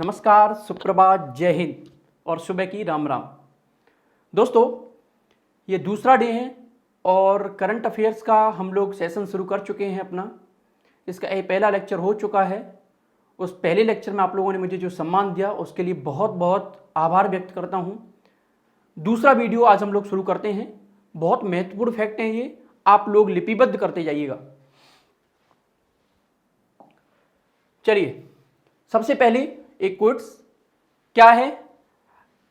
नमस्कार, सुप्रभात, जय हिंद और सुबह की राम राम। दोस्तों, ये दूसरा डे है और करंट अफेयर्स का हम लोग सेशन शुरू कर चुके हैं अपना। इसका ये पहला लेक्चर हो चुका है। उस पहले लेक्चर में आप लोगों ने मुझे जो सम्मान दिया उसके लिए बहुत बहुत आभार व्यक्त करता हूँ। दूसरा वीडियो आज हम लोग शुरू करते हैं। बहुत महत्वपूर्ण फैक्ट हैं ये, आप लोग लिपिबद्ध करते जाइएगा। चलिए, सबसे पहले एक क्विज क्या है।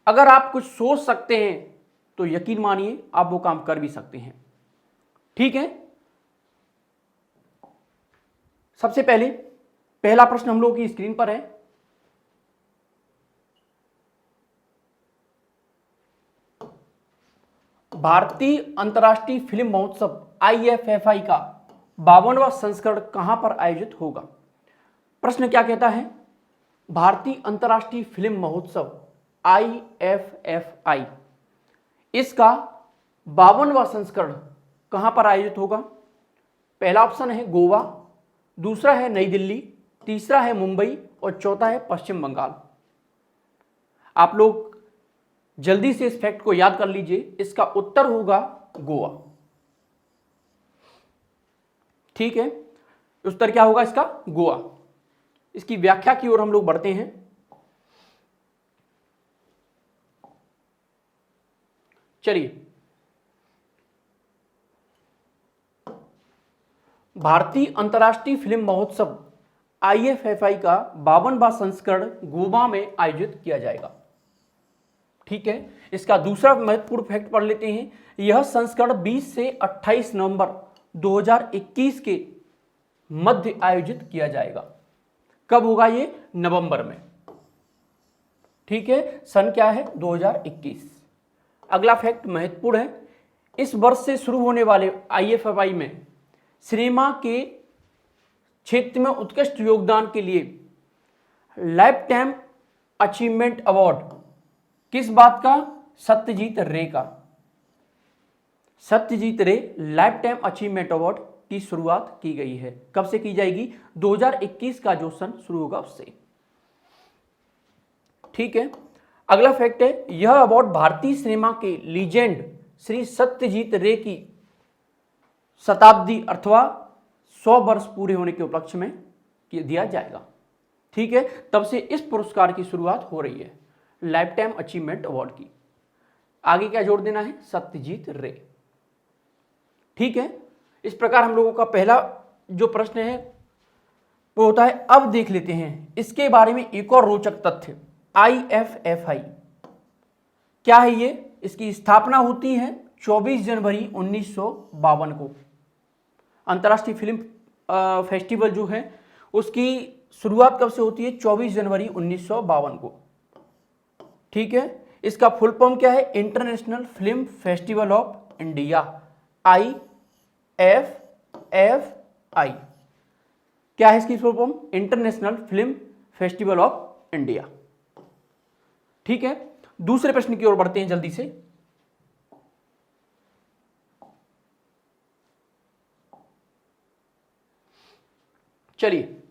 अगर आप कुछ सोच सकते हैं तो यकीन मानिए आप वो काम कर भी सकते हैं। ठीक है, सबसे पहले पहला प्रश्न हम लोग की स्क्रीन पर है। भारतीय अंतर्राष्ट्रीय फिल्म महोत्सव IFFI का 52वां संस्करण कहां पर आयोजित होगा। प्रश्न क्या कहता है, भारतीय अंतर्राष्ट्रीय फिल्म महोत्सव IFFI इसका 52वां संस्करण कहां पर आयोजित होगा। पहला ऑप्शन है गोवा, दूसरा है नई दिल्ली, तीसरा है मुंबई और चौथा है पश्चिम बंगाल। आप लोग जल्दी से इस फैक्ट को याद कर लीजिए, इसका उत्तर होगा गोवा। ठीक है, उत्तर क्या होगा इसका, गोवा। इसकी व्याख्या की ओर हम लोग बढ़ते हैं। चलिए, भारतीय अंतर्राष्ट्रीय फिल्म महोत्सव IFFI का 52वां संस्करण गोवा में आयोजित किया जाएगा। ठीक है, इसका दूसरा महत्वपूर्ण फैक्ट पढ़ लेते हैं। यह संस्करण 20 से 28 नवंबर 2021 के मध्य आयोजित किया जाएगा। कब होगा ये, नवंबर में। ठीक है, सन क्या है, 2021। अगला फैक्ट महत्वपूर्ण है। इस वर्ष से शुरू होने वाले IFFI में सिनेमा के क्षेत्र में उत्कृष्ट योगदान के लिए लाइफ टाइम अचीवमेंट अवार्ड किस बात का, सत्यजीत रे का। सत्यजीत रे लाइफ टाइम अचीवमेंट अवार्ड की शुरुआत की गई है। कब से की जाएगी, 2021 का जो सन शुरू होगा उससे। ठीक है, अगला फैक्ट है, यह अवार्ड भारतीय सिनेमा के लीजेंड श्री सत्यजीत रे की शताब्दी अथवा 100 वर्ष पूरे होने के उपलक्ष्य में दिया जाएगा। ठीक है, तब से इस पुरस्कार की शुरुआत हो रही है, लाइफ टाइम अचीवमेंट अवार्ड की। आगे क्या जोड़ देना है, सत्यजीत रे। ठीक है, इस प्रकार हम लोगों का पहला जो प्रश्न है वो होता है। अब देख लेते हैं इसके बारे में एक और रोचक तथ्य। IFFI क्या है ये, इसकी स्थापना होती है 24 जनवरी 1952 को। अंतर्राष्ट्रीय फिल्म फेस्टिवल जो है उसकी शुरुआत कब से होती है, 24 जनवरी 1952 को। ठीक है, इसका फुल फॉर्म क्या है, international film festival of India, IFFI। क्या है इसकी full form, international film festival of India. ठीक है, दूसरे प्रश्न की ओर बढ़ते हैं जल्दी से। चलिए,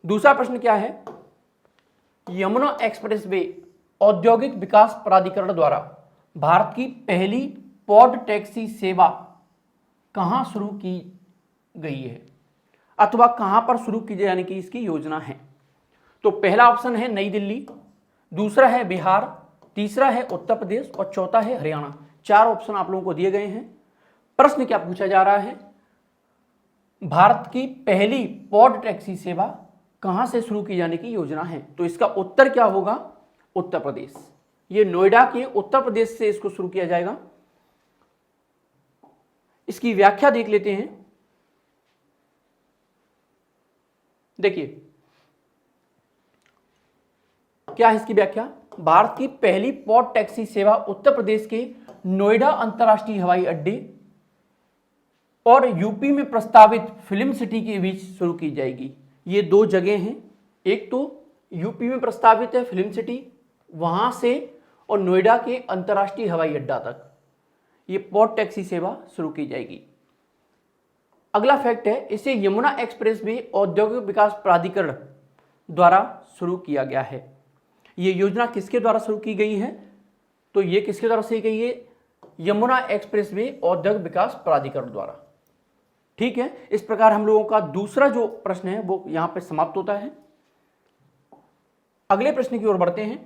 दूसरा प्रश्न क्या है, यमुना एक्सप्रेसवे औद्योगिक विकास प्राधिकरण द्वारा भारत की पहली पॉड टैक्सी सेवा कहां शुरू की गई है अथवा कहां पर शुरू की जाने की इसकी योजना है। तो पहला ऑप्शन है नई दिल्ली, दूसरा है बिहार, तीसरा है उत्तर प्रदेश और चौथा है हरियाणा। 4 ऑप्शन आप लोगों को दिए गए हैं। प्रश्न क्या पूछा जा रहा है, भारत की पहली पॉड टैक्सी सेवा कहां से शुरू की जाने की योजना है। तो इसका उत्तर क्या होगा, उत्तर प्रदेश। ये नोएडा के उत्तर प्रदेश से इसको शुरू किया जाएगा। इसकी व्याख्या देख लेते हैं। देखिए क्या है इसकी व्याख्या, भारत की पहली पॉड टैक्सी सेवा उत्तर प्रदेश के नोएडा अंतर्राष्ट्रीय हवाई अड्डे और यूपी में प्रस्तावित फिल्म सिटी के बीच शुरू की जाएगी। ये 2 जगह हैं, एक तो यूपी में प्रस्तावित है फिल्म सिटी, वहां से और नोएडा के अंतर्राष्ट्रीय हवाई अड्डा तक ये पॉड टैक्सी सेवा शुरू की जाएगी। अगला फैक्ट है, इसे यमुना एक्सप्रेसवे औद्योगिक विकास प्राधिकरण द्वारा शुरू किया गया है। ये योजना किसके द्वारा शुरू की गई है? तो ये किसके द्वारा शुरू की गई है? यमुना एक्सप्रेसवे औद्योगिक विकास प्राधिकरण द्वारा। ठीक है, इस प्रकार हम लोगों का दूसरा जो प्रश्न है वो यहां पे समाप्त होता है। अगले प्रश्न की ओर बढ़ते हैं।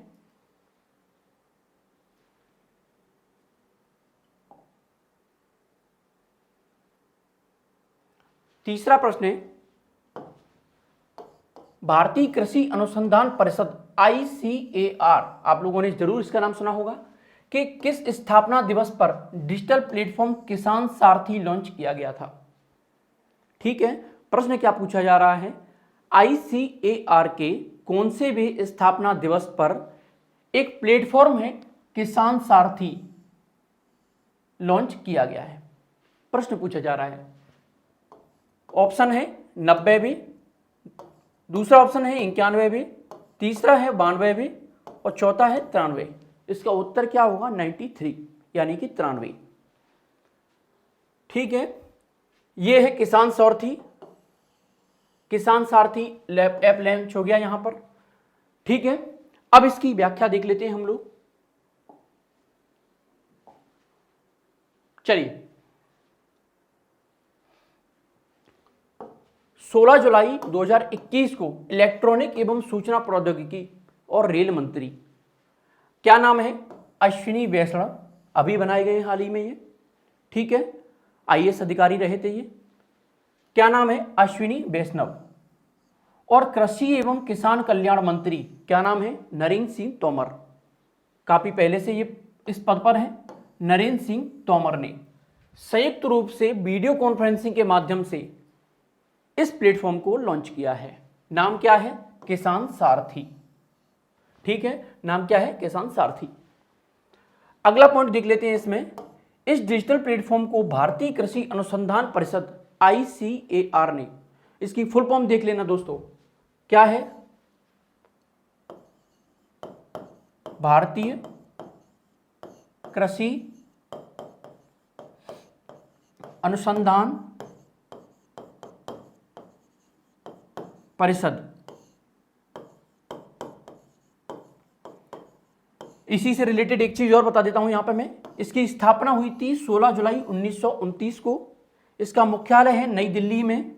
तीसरा प्रश्न है, भारतीय कृषि अनुसंधान परिषद ICAR, आप लोगों ने जरूर इसका नाम सुना होगा, कि किस स्थापना दिवस पर डिजिटल प्लेटफॉर्म किसान सारथी लॉन्च किया गया था? ठीक है, प्रश्न क्या पूछा जा रहा है, ICAR के कौन से भी स्थापना दिवस पर एक प्लेटफॉर्म है किसान सारथी लॉन्च किया गया है? प्रश्न पूछा जा रहा है। ऑप्शन है 90वीं, दूसरा ऑप्शन है 91वीं, तीसरा है 92वीं और चौथा है 93। इसका उत्तर क्या होगा? 93, यानी कि 93। ठीक है, यह है किसान सारथी, किसान सारथी ऐप लॉन्च हो गया यहां पर। ठीक है, अब इसकी व्याख्या देख लेते हैं हम लोग। चलिए, 16 जुलाई 2021 को इलेक्ट्रॉनिक एवं सूचना प्रौद्योगिकी और रेल मंत्री, क्या नाम है? अश्विनी वैष्णव, अभी बनाए गए हाल ही में ये। ठीक है, IAS अधिकारी रहे थे ये। क्या नाम है? अश्विनी वैष्णव। और कृषि एवं किसान कल्याण मंत्री, क्या नाम है? नरेंद्र सिंह तोमर। काफी पहले से ये इस पद पर है। नरेंद्र सिंह तोमर ने संयुक्त रूप से वीडियो कॉन्फ्रेंसिंग के माध्यम से इस प्लेटफॉर्म को लॉन्च किया है। नाम क्या है? किसान सारथी। ठीक है, नाम क्या है? किसान सारथी। अगला पॉइंट देख लेते हैं इसमें। इस डिजिटल प्लेटफॉर्म को भारतीय कृषि अनुसंधान परिषद ICAR ने, इसकी फुल फॉर्म देख लेना दोस्तों, क्या है? भारतीय कृषि अनुसंधान परिषद। इसी से रिलेटेड एक चीज और बता देता हूं यहां पर मैं। इसकी स्थापना हुई थी 16 जुलाई 1929 को। इसका मुख्यालय है नई दिल्ली में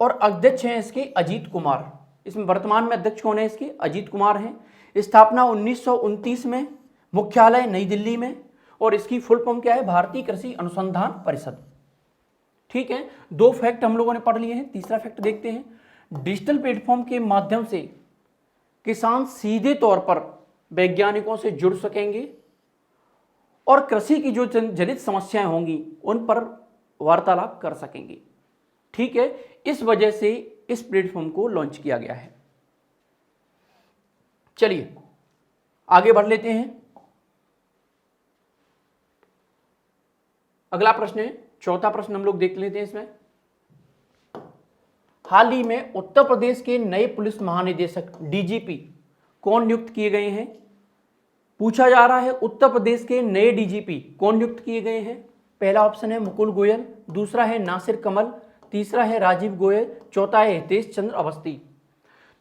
और अध्यक्ष हैं इसके अजीत कुमार। इसमें वर्तमान में अध्यक्ष कौन है इसके? अजीत कुमार हैं। स्थापना 1929 में, मुख्यालय नई दिल्ली में, और इसकी फुल फॉर्म क्या है? भारतीय कृषि अनुसंधान परिषद। ठीक है, दो फैक्ट हम लोगों ने पढ़ लिए हैं। तीसरा फैक्ट देखते हैं। डिजिटल प्लेटफॉर्म के माध्यम से किसान सीधे तौर पर वैज्ञानिकों से जुड़ सकेंगे और कृषि की जो जनित समस्याएं होंगी उन पर वार्तालाप कर सकेंगे। ठीक है, इस वजह से इस प्लेटफॉर्म को लॉन्च किया गया है। चलिए आगे बढ़ लेते हैं। अगला प्रश्न है, चौथा प्रश्न हम लोग देख लेते हैं इसमें। हाल ही में उत्तर प्रदेश के नए पुलिस महानिदेशक DGP कौन नियुक्त किए गए हैं? पूछा जा रहा है उत्तर प्रदेश के नए DGP कौन नियुक्त किए गए हैं? पहला ऑप्शन है मुकुल गोयल, दूसरा है नासिर कमल, तीसरा है राजीव गोयल, चौथा है हितेश चंद्र अवस्थी।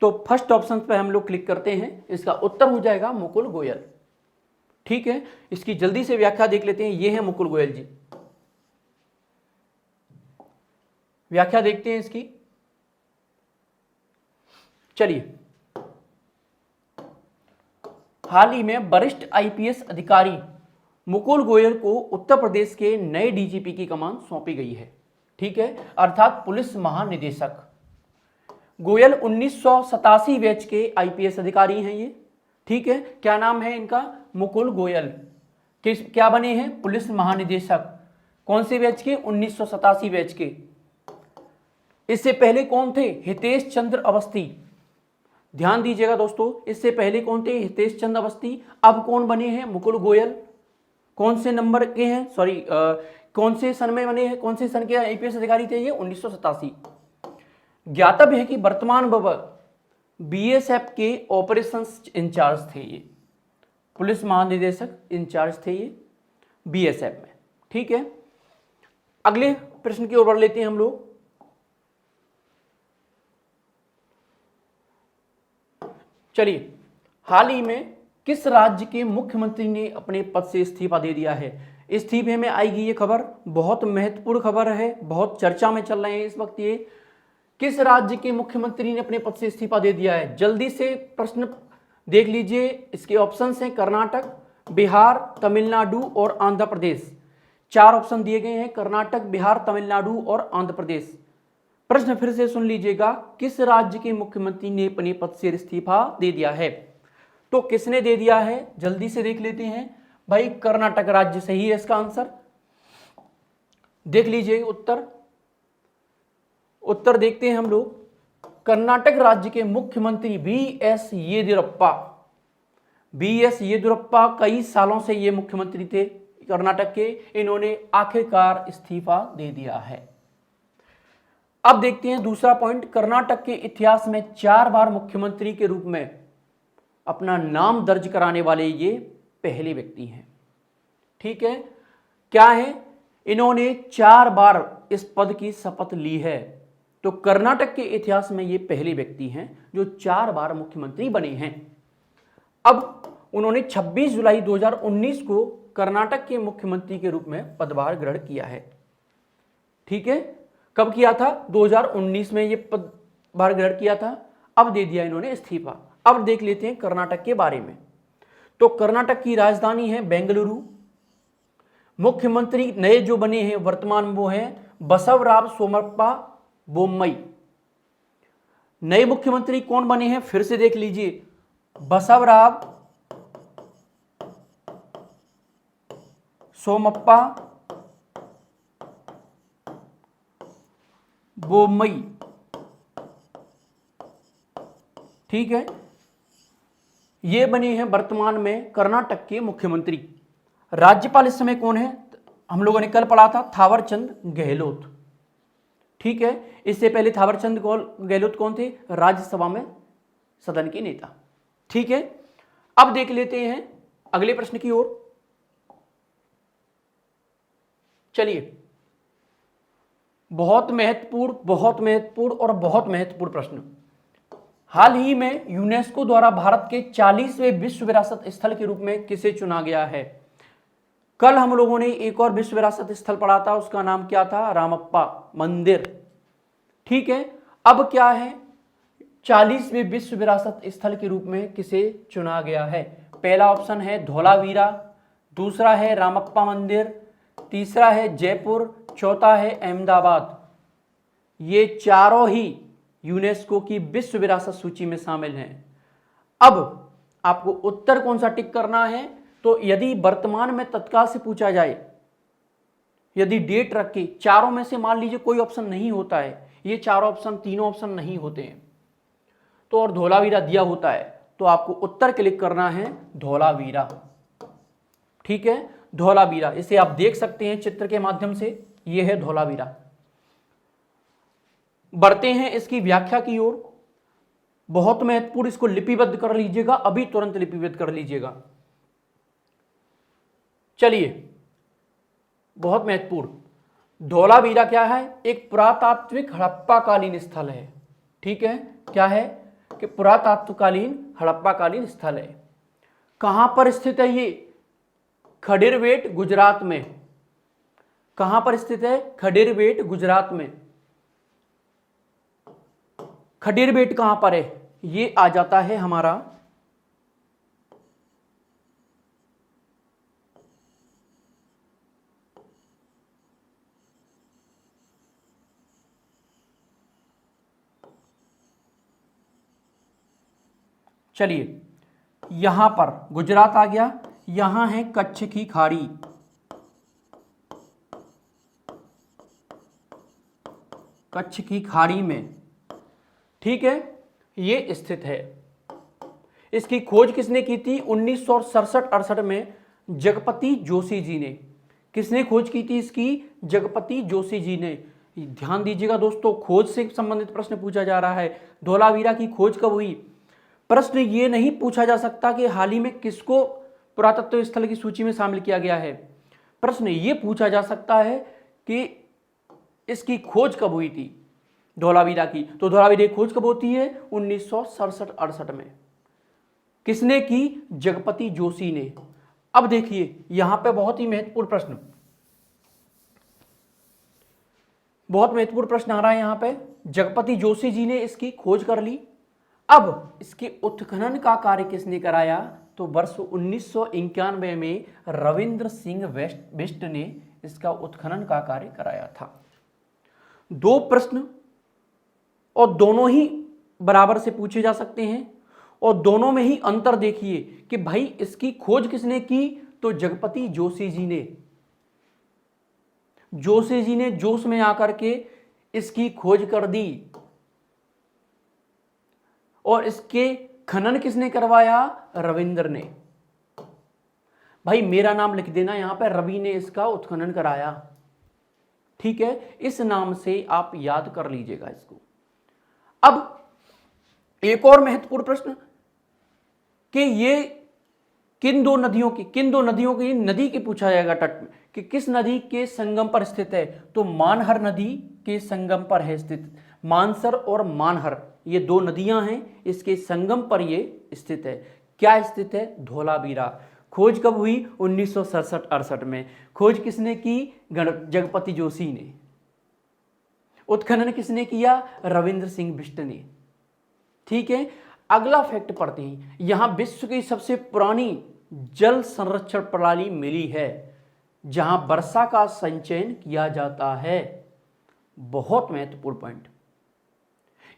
तो फर्स्ट ऑप्शन पर हम लोग क्लिक करते हैं, इसका उत्तर हो जाएगा मुकुल गोयल। ठीक है, इसकी जल्दी से व्याख्या देख लेते हैं। ये है मुकुल गोयल जी, व्याख्या देखते हैं इसकी। चलिए, हाल ही में वरिष्ठ IPS अधिकारी मुकुल गोयल को उत्तर प्रदेश के नए DGP की कमान सौंपी गई है। ठीक है, अर्थात पुलिस महानिदेशक। गोयल 1987 बैच के IPS अधिकारी हैं ये। ठीक है, क्या नाम है इनका? मुकुल गोयल। क्या बने हैं? पुलिस महानिदेशक। कौन से बैच के? 1987 बैच के। इससे पहले कौन थे? हितेश चंद्र अवस्थी। ध्यान दीजिएगा दोस्तों, इससे पहले कौन थे? हितेश चंद्र अवस्थी। अब कौन बने हैं? मुकुल गोयल। कौन से नंबर के हैं? सॉरी, कौन से सन में बने हैं? कौन से सन के IPS अधिकारी थे ये? 1987। ज्ञातव्य है कि वर्तमान BSF के ऑपरेशंस इंचार्ज थे ये, पुलिस महानिदेशक इंचार्ज थे ये BSF में। ठीक है, अगले प्रश्न की ओर बढ़ लेते हैं हम लोग। चलिए, हाल ही में किस राज्य के मुख्यमंत्री ने अपने पद से इस्तीफा दे दिया है? इस्तीफे में आएगी ये खबर, बहुत महत्वपूर्ण खबर है, बहुत चर्चा में चल रहे हैं इस वक्त ये। किस राज्य के मुख्यमंत्री ने अपने पद से इस्तीफा दे दिया है? जल्दी से प्रश्न देख लीजिए, इसके ऑप्शंस हैं कर्नाटक, बिहार, तमिलनाडु और आंध्र प्रदेश। 4 ऑप्शन दिए गए हैं, कर्नाटक, बिहार, तमिलनाडु और आंध्र प्रदेश। प्रश्न फिर से सुन लीजिएगा, किस राज्य के मुख्यमंत्री ने अपने पद से इस्तीफा दे दिया है? तो किसने दे दिया है, जल्दी से देख लेते हैं भाई। कर्नाटक राज्य सही है इसका आंसर। देख लीजिए उत्तर देखते हैं हम लोग। कर्नाटक राज्य के मुख्यमंत्री बीएस येदियुरप्पा कई सालों से ये मुख्यमंत्री थे कर्नाटक के, इन्होंने आखिरकार इस्तीफा दे दिया है। अब देखते हैं दूसरा पॉइंट, कर्नाटक के इतिहास में 4 बार मुख्यमंत्री के रूप में अपना नाम दर्ज कराने वाले ये पहले व्यक्ति हैं। ठीक है, क्या है? इन्होंने 4 बार इस पद की शपथ ली है। तो कर्नाटक के इतिहास में ये पहले व्यक्ति हैं जो 4 बार मुख्यमंत्री बने हैं। अब उन्होंने 26 जुलाई 2019 को कर्नाटक के मुख्यमंत्री के रूप में पदभार ग्रहण किया है। ठीक है, कब किया था? 2019 में ये पदभार ग्रहण किया था। अब दे दिया इन्होंने इस्तीफा। अब देख लेते हैं कर्नाटक के बारे में। तो कर्नाटक की राजधानी है बेंगलुरु। मुख्यमंत्री नए जो बने हैं वर्तमान वो हैं बसवराज सोमप्पा बोम्मई। नए मुख्यमंत्री कौन बने हैं फिर से देख लीजिए, बसवराज सोमप्पा बोम्मई। ठीक है, ये बने हैं वर्तमान में कर्नाटक के मुख्यमंत्री। राज्यपाल इस समय कौन है? हम लोगों ने कल पढ़ा था, थावरचंद गहलोत। ठीक है, इससे पहले थावरचंद गहलोत कौन थे? राज्यसभा में सदन के नेता। ठीक है, अब देख लेते हैं अगले प्रश्न की ओर। चलिए, बहुत महत्वपूर्ण और बहुत महत्वपूर्ण प्रश्न। हाल ही में यूनेस्को द्वारा भारत के 40वें विश्व विरासत स्थल के रूप में किसे चुना गया है? कल हम लोगों ने एक और विश्व विरासत स्थल पढ़ा था, उसका नाम क्या था? रामप्पा मंदिर। ठीक है, अब क्या है? 40वें विश्व विरासत स्थल के रूप में किसे चुना गया है? पहला ऑप्शन है धौलावीरा, दूसरा है रामप्पा मंदिर, तीसरा है जयपुर, चौथा है अहमदाबाद। ये चारों ही यूनेस्को की विश्व विरासत सूची में शामिल हैं। अब आपको उत्तर कौन सा टिक करना है? तो यदि वर्तमान में तत्काल से पूछा जाए, यदि डेट रख के, चारों में से मान लीजिए कोई ऑप्शन नहीं होता है, ये चारों ऑप्शन, तीनों ऑप्शन नहीं होते हैं तो, और धौलावीरा दिया होता है तो आपको उत्तर क्लिक करना है धौलावीरा। ठीक है, धौलावीरा, इसे आप देख सकते हैं चित्र के माध्यम से, ये है धौलावीरा। बढ़ते हैं इसकी व्याख्या की ओर। बहुत महत्वपूर्ण, इसको लिपिबद्ध कर लीजिएगा, अभी तुरंत लिपिबद्ध कर लीजिएगा। चलिए, बहुत महत्वपूर्ण, धौलावीरा क्या है? एक पुरातात्विक हड़प्पाकालीन स्थल है। ठीक है, क्या है कि पुरातात्विकालीन हड़प्पाकालीन स्थल है। कहां पर स्थित है ये? खडीरवेट गुजरात में। कहां पर स्थित है? खडीरवेट गुजरात में। खडीरवेट कहां पर है? ये आ जाता है हमारा चलिए, यहां पर गुजरात आ गया, यहां है कच्छ की खाड़ी। कच्छ की खाड़ी में, ठीक है, ये स्थित है। इसकी खोज किसने की थी? 1967-68 में जगपति जोशी जी ने। किसने खोज की थी इसकी? जगपति जोशी जी ने। ध्यान दीजिएगा दोस्तों, खोज से संबंधित प्रश्न पूछा जा रहा है। धौलावीरा की खोज कब हुई? प्रश्न ये नहीं पूछा जा सकता कि हाल ही में किसको पुरातत्व स्थल की सूची में शामिल किया गया है। प्रश्न ये पूछा जा सकता है कि इसकी खोज कब हुई थी धौलावीरा की। तो धौलावीरा की खोज कब होती है? 1967-68 में। किसने की? जगपति जोशी ने। अब देखिए यहां पे बहुत ही महत्वपूर्ण प्रश्न, बहुत महत्वपूर्ण प्रश्न आ रहा है यहां पे। जगपति जोशी जी ने इसकी खोज कर ली। अब इसके उत्खनन का कार्य किसने कराया? तो वर्ष 1991 में रविंद्र सिंह बिष्ट ने इसका उत्खनन का कार्य कराया था। दो प्रश्न और दोनों ही बराबर से पूछे जा सकते हैं और दोनों में ही अंतर देखिए कि भाई इसकी खोज किसने की? तो जगपति जोशी जी ने। जोशी जी ने जोश में आकर के इसकी खोज कर दी। और इसके खनन किसने करवाया? रविंद्र ने। भाई मेरा नाम लिख देना यहां पर, रवि ने इसका उत्खनन कराया। ठीक है, इस नाम से आप याद कर लीजिएगा इसको। अब एक और महत्वपूर्ण प्रश्न कि ये किन दो नदियों की नदी की पूछा जाएगा तट में, कि किस नदी के संगम पर स्थित है? तो मानहर नदी के संगम पर है स्थित। मानसर और मानहर ये दो नदियां हैं, इसके संगम पर ये स्थित है। क्या स्थित है? धौलावीरा। खोज कब हुई? 1967-68 में। खोज किसने की? जगपति जोशी ने। उत्खनन किसने किया? रविंद्र सिंह बिष्ट ने। ठीक है, अगला फैक्ट पढ़ते हैं। यहां विश्व की सबसे पुरानी जल संरक्षण प्रणाली मिली है जहां वर्षा का संचयन किया जाता है। बहुत महत्वपूर्ण पॉइंट,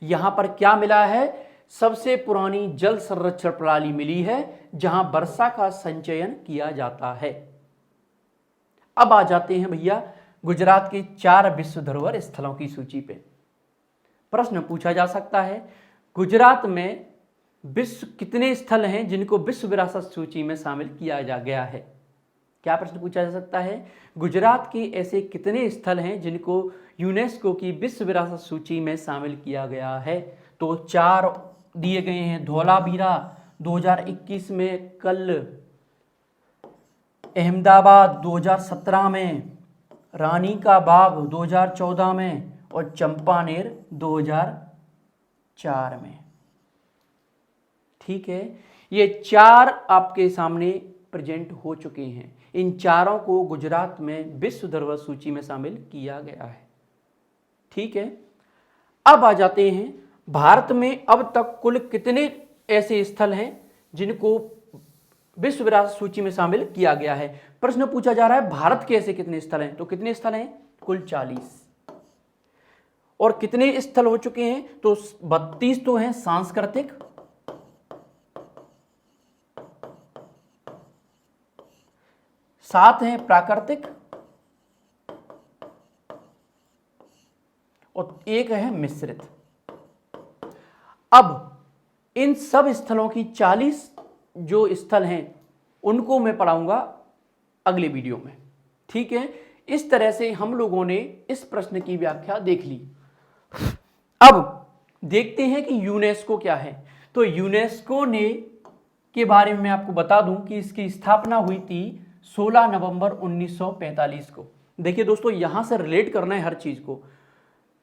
यहां पर क्या मिला है? सबसे पुरानी जल संरक्षण प्रणाली मिली है जहां वर्षा का संचयन किया जाता है। अब आ जाते हैं भैया गुजरात के 4 विश्व धरोहर स्थलों की सूची पे। प्रश्न पूछा जा सकता है गुजरात में विश्व कितने स्थल हैं जिनको विश्व विरासत सूची में शामिल किया जा गया है? क्या प्रश्न पूछा जा सकता है? गुजरात के ऐसे कितने स्थल हैं जिनको यूनेस्को की विश्व विरासत सूची में शामिल किया गया है? तो 4 दिए गए हैं। धौलावीरा 2021 में, कल अहमदाबाद 2017 में, रानी का बाग 2014 में और चंपानेर 2004 में। ठीक है, ये 4 आपके सामने प्रेजेंट हो चुके हैं। इन चारों को गुजरात में विश्व धरोहर सूची में शामिल किया गया है। ठीक है, अब आ जाते हैं भारत में अब तक कुल कितने ऐसे स्थल हैं जिनको विश्व विरासत सूची में शामिल किया गया है। प्रश्न पूछा जा रहा है भारत के ऐसे कितने स्थल हैं? तो कितने स्थल हैं? कुल 40। और कितने स्थल हो चुके हैं? तो 32 तो हैं सांस्कृतिक, 7 हैं प्राकृतिक और 1 है मिश्रित। अब इन सब स्थलों की 40 जो स्थल हैं उनको मैं पढ़ाऊंगा अगले वीडियो में। ठीक है, इस तरह से हम लोगों ने इस प्रश्न की व्याख्या देख ली। अब देखते हैं कि यूनेस्को क्या है। तो यूनेस्को ने के बारे में मैं आपको बता दूं कि इसकी स्थापना हुई थी 16 नवंबर 1945 को। देखिए दोस्तों, यहां से रिलेट करना है हर चीज को।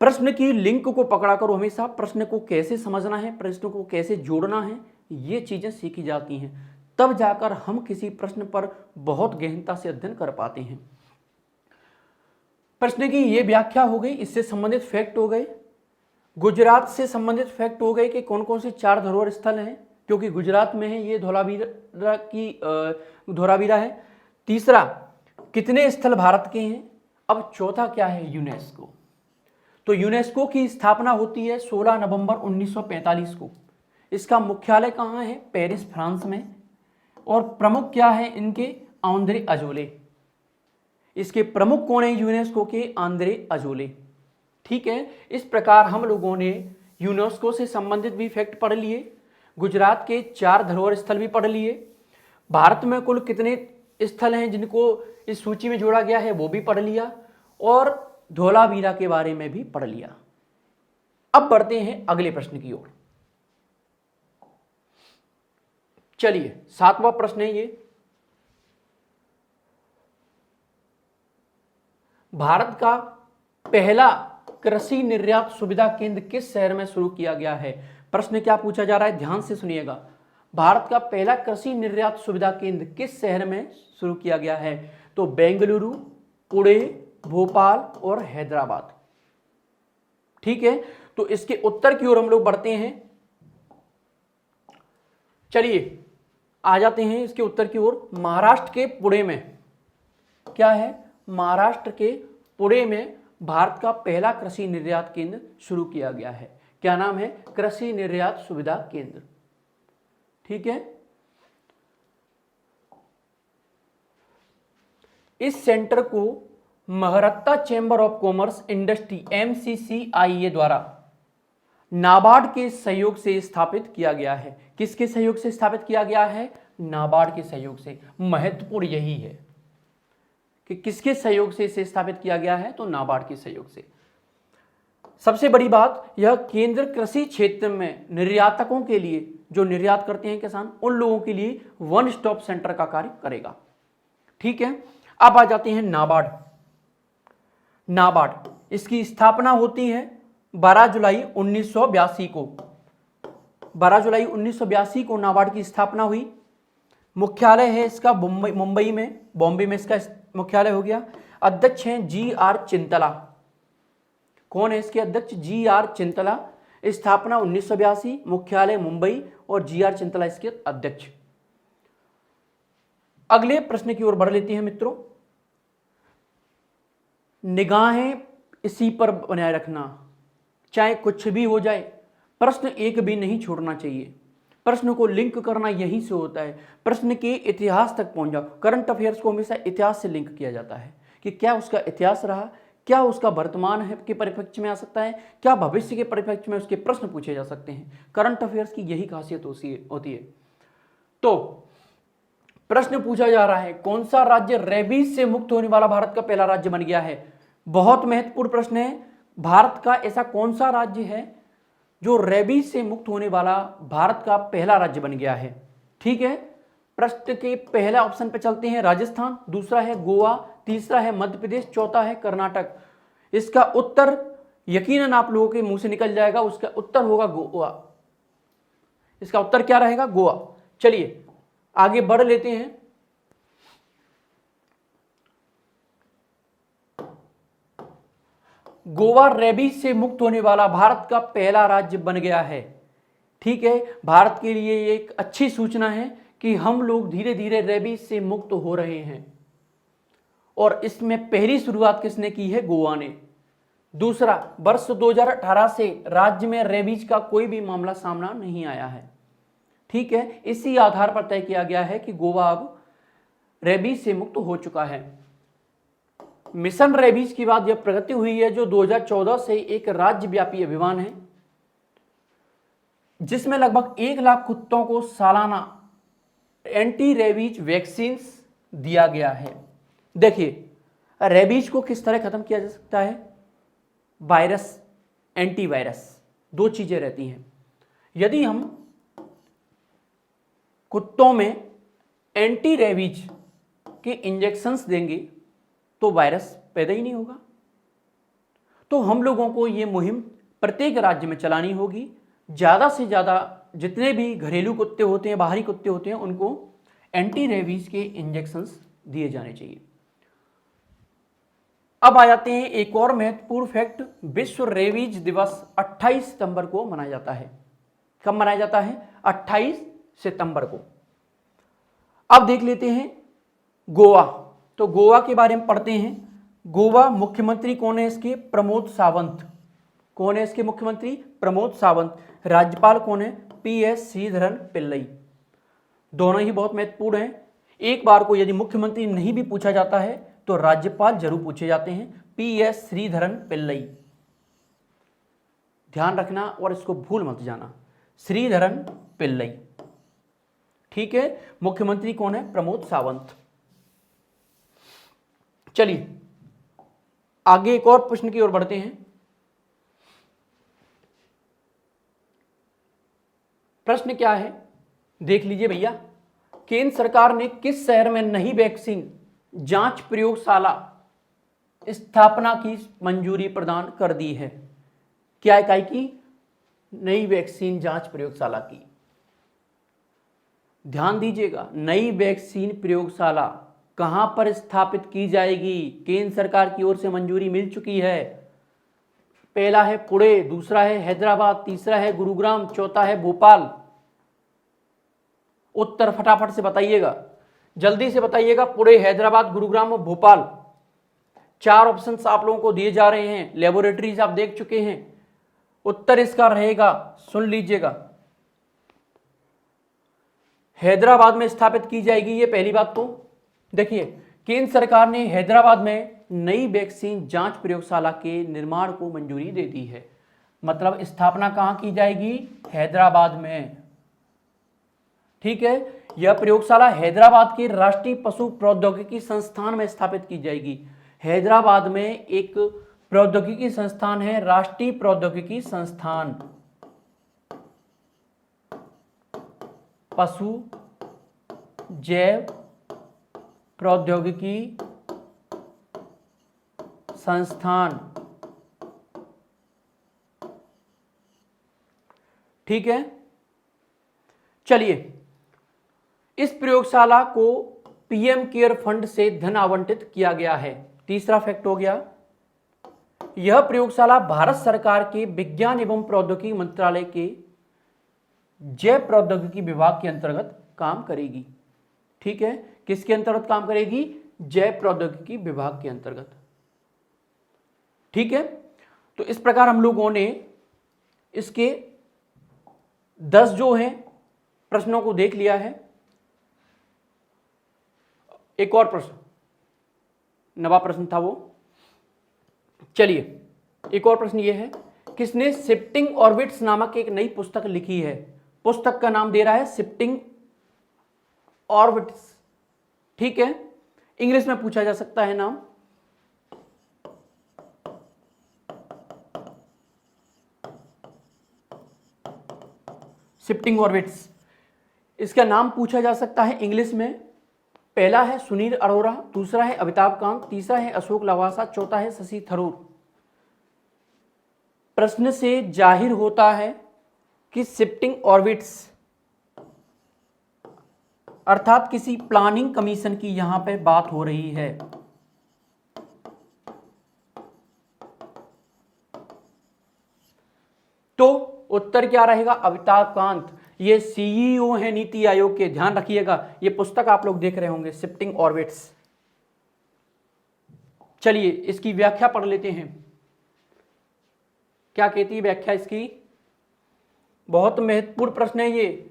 प्रश्न की लिंक को पकड़ा करो हमेशा। प्रश्न को कैसे समझना है, प्रश्न को कैसे जोड़ना है, ये चीजें सीखी जाती हैं, तब जाकर हम किसी प्रश्न पर बहुत गहनता से अध्ययन कर पाते हैं। प्रश्न की ये व्याख्या हो गई, इससे संबंधित फैक्ट हो गए, गुजरात से संबंधित फैक्ट हो गए कि कौन कौन से 4 धरोहर स्थल हैं, क्योंकि गुजरात में है, ये धौलावीरा है। तीसरा, कितने स्थल भारत के हैं। अब चौथा क्या है? यूनेस्को। तो यूनेस्को की स्थापना होती है 16 नवंबर 1945 को। इसका मुख्यालय कहाँ है? पेरिस, फ्रांस में। और प्रमुख क्या है इनके? Andre Azoulay. इसके प्रमुख कौन है यूनेस्को के? Andre Azoulay. ठीक है, इस प्रकार हम लोगों ने यूनेस्को से संबंधित भी फैक्ट पढ़ लिए, गुजरात के 4 धरोहर स्थल भी पढ़ लिए, भारत में कुल कितने स्थल हैं जिनको इस सूची में जोड़ा गया है वो भी पढ़ लिया, और धौलावीरा के बारे में भी पढ़ लिया। अब बढ़ते हैं अगले प्रश्न की ओर। चलिए 7वां प्रश्न है ये। भारत का पहला कृषि निर्यात सुविधा केंद्र किस शहर में शुरू किया गया है? प्रश्न क्या पूछा जा रहा है, ध्यान से सुनिएगा। भारत का पहला कृषि निर्यात सुविधा केंद्र किस शहर में शुरू किया गया है? तो बेंगलुरु, पुणे, भोपाल और हैदराबाद। ठीक है, तो इसके उत्तर की ओर हम लोग बढ़ते हैं। चलिए आ जाते हैं इसके उत्तर की ओर। महाराष्ट्र के पुणे में क्या है? महाराष्ट्र के पुणे में भारत का पहला कृषि निर्यात केंद्र शुरू किया गया है। क्या नाम है? कृषि निर्यात सुविधा केंद्र। ठीक है, इस सेंटर को Maharashtra chamber of commerce industry MCCIA द्वारा नाबार्ड के सहयोग से स्थापित किया गया है। किसके सहयोग से स्थापित किया गया है? नाबार्ड के सहयोग से। महत्वपूर्ण यही है कि किसके सहयोग से इसे स्थापित किया गया है? तो नाबार्ड के सहयोग से। सबसे बड़ी बात, यह केंद्र कृषि क्षेत्र में निर्यातकों के लिए, जो निर्यात करते हैं किसान, उन लोगों के लिए वन स्टॉप सेंटर का कार्य करेगा। ठीक है, अब आ जाते हैं नाबार्ड। नाबार्ड, इसकी स्थापना होती है 12 जुलाई 1982 को। 12 जुलाई 1982 को नाबार्ड की स्थापना हुई। मुख्यालय है इसका मुंबई में, बॉम्बे में इसका मुख्यालय हो गया। अध्यक्ष हैं GR चिंतला। कौन है इसके अध्यक्ष? GR चिंतला। स्थापना 1982, मुख्यालय मुंबई और GR चिंतला इसके अध्यक्ष। अगले प्रश्न की ओर बढ़ लेते हैं मित्रों। निगाहें इसी पर बनाए रखना, चाहे कुछ भी हो जाए, प्रश्न एक भी नहीं छोड़ना चाहिए। प्रश्न को लिंक करना यहीं से होता है। प्रश्न के इतिहास तक पहुंच जाओ। करंट अफेयर्स को हमेशा इतिहास से लिंक किया जाता है कि क्या उसका इतिहास रहा, क्या उसका वर्तमान है के परिप्रेक्ष्य में आ सकता है, क्या भविष्य के परिप्रेक्ष्य में उसके प्रश्न पूछे जा सकते हैं। करंट अफेयर्स की यही खासियत होती है। तो प्रश्न पूछा जा रहा है, कौन सा राज्य रेबीज से मुक्त होने वाला भारत का पहला राज्य बन गया है? बहुत महत्वपूर्ण प्रश्न है। भारत का ऐसा कौन सा राज्य है जो रेबीज से मुक्त होने वाला भारत का पहला राज्य बन गया है? ठीक है, प्रश्न के पहला ऑप्शन पे चलते हैं, राजस्थान, दूसरा है गोवा, तीसरा है मध्य प्रदेश, चौथा है कर्नाटक। इसका उत्तर यकीनन आप लोगों के मुंह से निकल जाएगा, उसका उत्तर होगा गोवा। इसका उत्तर क्या रहेगा? गोवा। चलिए आगे बढ़ लेते हैं। गोवा रेबीज से मुक्त होने वाला भारत का पहला राज्य बन गया है। ठीक है, भारत के लिए ये एक अच्छी सूचना है कि हम लोग धीरे धीरे रेबीज से मुक्त हो रहे हैं, और इसमें पहली शुरुआत किसने की है? गोवा ने। दूसरा, वर्ष 2018 से राज्य में रेबीज का कोई भी मामला सामना नहीं आया है। ठीक है, इसी आधार पर तय किया गया है कि गोवा अब रेबीज से मुक्त हो चुका है। मिशन रेबीज की बात यह प्रगति हुई है जो 2014 से एक राज्यव्यापी अभियान है, जिसमें लगभग 1 लाख कुत्तों को सालाना एंटी रेबीज वैक्सीन दिया गया है। देखिए, रेबीज को किस तरह खत्म किया जा सकता है? वायरस, एंटीवायरस, दो चीजें रहती हैं। यदि हम कुत्तों में एंटी रेबीज के इंजेक्शंस देंगे तो वायरस पैदा ही नहीं होगा। तो हम लोगों को ये मुहिम प्रत्येक राज्य में चलानी होगी। ज़्यादा से ज़्यादा जितने भी घरेलू कुत्ते होते हैं, बाहरी कुत्ते होते हैं, उनको एंटी रेबीज के इंजेक्शंस दिए जाने चाहिए। अब आ जाते हैं एक और महत्वपूर्ण फैक्ट। विश्व रेबीज दिवस 28 सितंबर को मनाया जाता है। कब मनाया जाता है? 28 सितंबर को। अब देख लेते हैं गोवा। तो गोवा के बारे में पढ़ते हैं। गोवा मुख्यमंत्री कौन है इसके? प्रमोद सावंत। कौन है इसके मुख्यमंत्री? प्रमोद सावंत। राज्यपाल कौन है? PS श्रीधरन पिल्लई। दोनों ही बहुत महत्वपूर्ण हैं। एक बार को यदि मुख्यमंत्री नहीं भी पूछा जाता है तो राज्यपाल जरूर पूछे जाते हैं, PS श्रीधरन पिल्लई। ध्यान रखना और इसको भूल मत जाना, श्रीधरन पिल्लई। ठीक है, मुख्यमंत्री कौन है? प्रमोद सावंत। चलिए आगे एक और प्रश्न की ओर बढ़ते हैं। प्रश्न क्या है देख लीजिए भैया। केंद्र सरकार ने किस शहर में नई वैक्सीन जांच प्रयोगशाला स्थापना की मंजूरी प्रदान कर दी है? क्या इकाई की? नई वैक्सीन जांच प्रयोगशाला की। ध्यान दीजिएगा, नई वैक्सीन प्रयोगशाला कहां पर स्थापित की जाएगी? केंद्र सरकार की ओर से मंजूरी मिल चुकी है। पहला है पुणे, दूसरा है हैदराबाद, तीसरा है गुरुग्राम, चौथा है भोपाल। उत्तर फटाफट से बताइएगा, जल्दी से बताइएगा। पुणे, हैदराबाद, गुरुग्राम और भोपाल, 4 ऑप्शंस आप लोगों को दिए जा रहे हैं। लेबोरेटरीज आप देख चुके हैं। उत्तर इसका रहेगा, सुन लीजिएगा, हैदराबाद में स्थापित की जाएगी। ये पहली बात। तो देखिए, केंद्र सरकार ने हैदराबाद में नई वैक्सीन जांच प्रयोगशाला के निर्माण को मंजूरी दे दी है। मतलब स्थापना कहां की जाएगी? हैदराबाद में। ठीक है, यह प्रयोगशाला हैदराबाद के राष्ट्रीय पशु प्रौद्योगिकी संस्थान में स्थापित की जाएगी। हैदराबाद में एक प्रौद्योगिकी संस्थान है, राष्ट्रीय प्रौद्योगिकी संस्थान पशु जैव प्रौद्योगिकी संस्थान। ठीक है, चलिए, इस प्रयोगशाला को पीएम केयर फंड से धन आवंटित किया गया है। तीसरा फैक्ट हो गया, यह प्रयोगशाला भारत सरकार के विज्ञान एवं प्रौद्योगिकी मंत्रालय के जैव प्रौद्योगिकी विभाग के अंतर्गत काम करेगी। ठीक है, किसके अंतर्गत काम करेगी? जैव प्रौद्योगिकी विभाग के अंतर्गत। ठीक है, तो इस प्रकार हम लोगों ने इसके 10 जो हैं प्रश्नों को देख लिया है। एक और प्रश्न, नवा प्रश्न था वो। चलिए, एक और प्रश्न ये है, किसने शिफ्टिंग ऑर्बिट्स नामक एक नई पुस्तक लिखी है? पुस्तक का नाम दे रहा है शिफ्टिंग ऑर्बिट्स। ठीक है, इंग्लिश में पूछा जा सकता है नाम। शिफ्टिंग ऑर्बिट्स, इसका नाम पूछा जा सकता है इंग्लिश में। पहला है सुनील अरोरा, दूसरा है अमिताभ कांत, तीसरा है अशोक लवासा, चौथा है शशि थरूर। प्रश्न से जाहिर होता है कि शिफ्टिंग ऑर्बिट्स अर्थात किसी प्लानिंग कमीशन की यहां पे बात हो रही है। तो उत्तर क्या रहेगा? अमिताभ कांत। ये सीईओ है नीति आयोग के, ध्यान रखिएगा। ये पुस्तक आप लोग देख रहे होंगे, शिफ्टिंग ऑर्बिट्स। चलिए, इसकी व्याख्या पढ़ लेते हैं। क्या कहती है व्याख्या इसकी? बहुत महत्वपूर्ण प्रश्न है ये।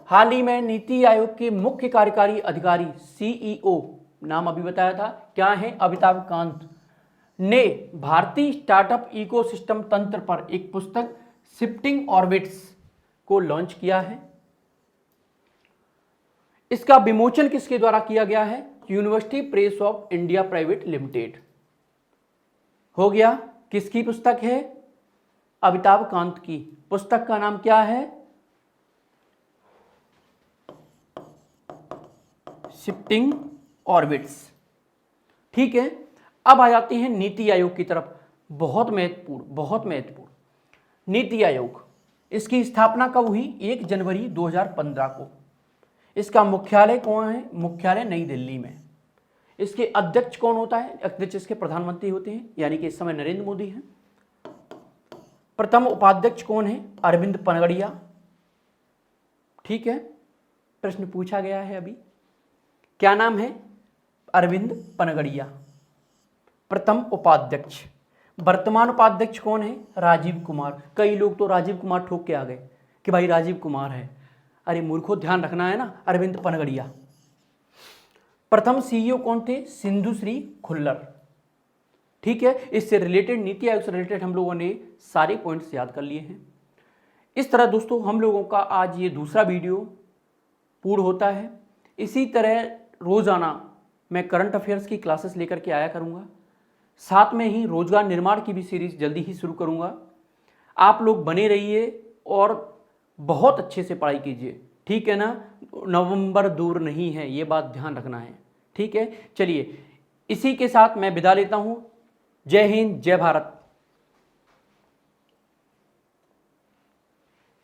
हाल ही में नीति आयोग के मुख्य कार्यकारी अधिकारी सीईओ, नाम अभी बताया था, क्या है? अमिताभ कांत, ने भारतीय स्टार्टअप इकोसिस्टम तंत्र पर एक पुस्तक शिफ्टिंग ऑर्बिट्स को लॉन्च किया है। इसका विमोचन किसके द्वारा किया गया है? University press of India private limited. हो गया। किसकी पुस्तक है? अमिताभ कांत की। पुस्तक का नाम क्या है? Shifting orbits. ठीक है, अब आ जाते हैं नीति आयोग की तरफ। बहुत महत्वपूर्ण, बहुत महत्वपूर्ण। नीति आयोग, इसकी स्थापना कब हुई? 1 जनवरी 2015 को। इसका मुख्यालय कौन है? मुख्यालय नई दिल्ली में। इसके अध्यक्ष कौन होता है? अध्यक्ष इसके प्रधानमंत्री होते हैं, यानी कि इस समय नरेंद्र मोदी हैं। प्रथम उपाध्यक्ष कौन है? अरविंद पनगड़िया। ठीक है, प्रश्न पूछा गया है अभी, क्या नाम है? अरविंद पनगड़िया प्रथम उपाध्यक्ष। वर्तमान उपाध्यक्ष कौन है? राजीव कुमार। कई लोग तो राजीव कुमार ठोक के आ गए कि भाई राजीव कुमार है। अरे मूर्खों, ध्यान रखना है ना, अरविंद पनगड़िया। प्रथम सीईओ कौन थे? सिंधु श्री खुल्लर। ठीक है, इससे रिलेटेड, नीति आयोग से रिलेटेड हम लोगों ने सारे पॉइंट्स याद कर लिए हैं। इस तरह दोस्तों हम लोगों का आज ये दूसरा वीडियो पूर्ण होता है। इसी तरह रोजाना मैं करंट अफेयर्स की क्लासेस लेकर के आया करूँगा। साथ में ही रोजगार निर्माण की भी सीरीज जल्दी ही शुरू करूँगा। आप लोग बने रहिए और बहुत अच्छे से पढ़ाई कीजिए। ठीक है ना, नवंबर दूर नहीं है, ये बात ध्यान रखना है। ठीक है, चलिए इसी के साथ मैं विदा लेता हूँ। जय हिंद, जय भारत।